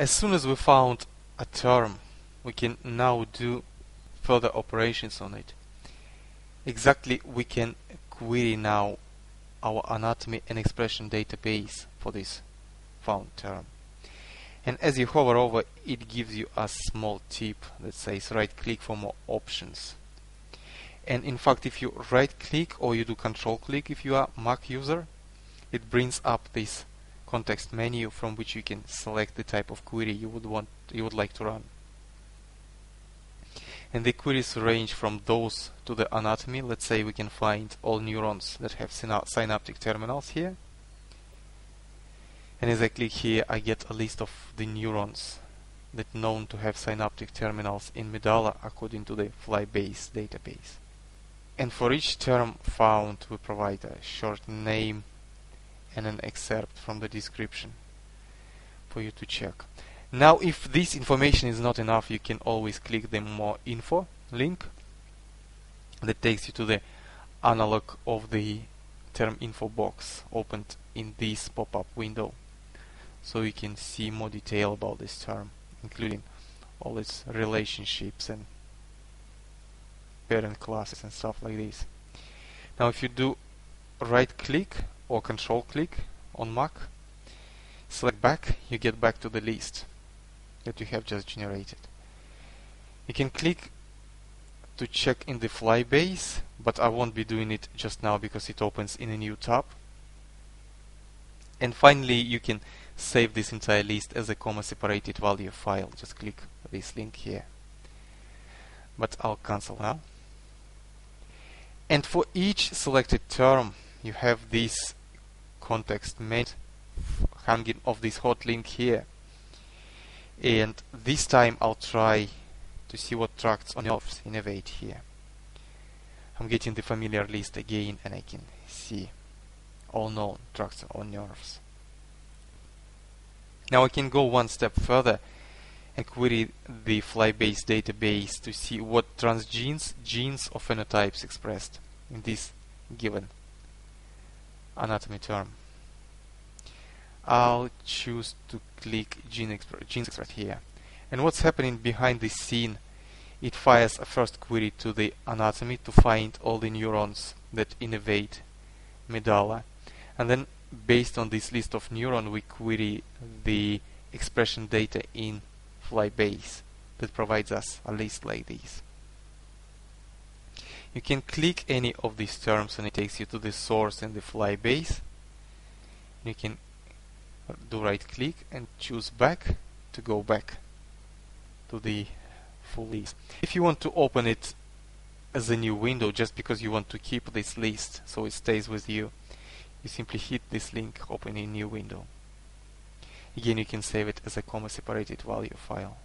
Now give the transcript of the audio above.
As soon as we found a term, we can now do further operations on it. Exactly, we can query now our anatomy and expression database for this found term. And as you hover over, it gives you a small tip that says right click for more options. And in fact, if you right click or you do control click if you are Mac user, it brings up this context menu from which you can select the type of query you would like to run. And the queries range from those to the anatomy. Let's say we can find all neurons that have synaptic terminals here. And as I click here, I get a list of the neurons that known to have synaptic terminals in medulla according to the Flybase database. And for each term found, we provide a short name and an excerpt from the description for you to check. Now, if this information is not enough, you can always click the More Info link that takes you to the analog of the term info box opened in this pop-up window, so you can see more detail about this term, including all its relationships and parent classes and stuff like this. Now, if you do right click or control click on Mac, select back, you get back to the list that you have just generated. You can click to check in the Flybase, but I won't be doing it just now because it opens in a new tab. And finally, you can save this entire list as a comma-separated value file. Just click this link here. But I'll cancel now. And for each selected term, you have this context menu hanging off this hot link here. And this time I'll try to see what tracts on nerves innervate here. I'm getting the familiar list again, and I can see all known tracts on nerves. Now I can go one step further and query the Flybase database to see what transgenes, genes or phenotypes expressed in this given anatomy term. I'll choose to click genes expressed here. And what's happening behind the scene, it fires a first query to the anatomy to find all the neurons that innervate medulla. And then based on this list of neurons, we query the expression data in Flybase that provides us a list like this. You can click any of these terms and it takes you to the source in the Flybase. You can do right click and choose back to go back to the full list. If you want to open it as a new window just because you want to keep this list so it stays with you, you simply hit this link, open a new window. Again, you can save it as a comma-separated value file.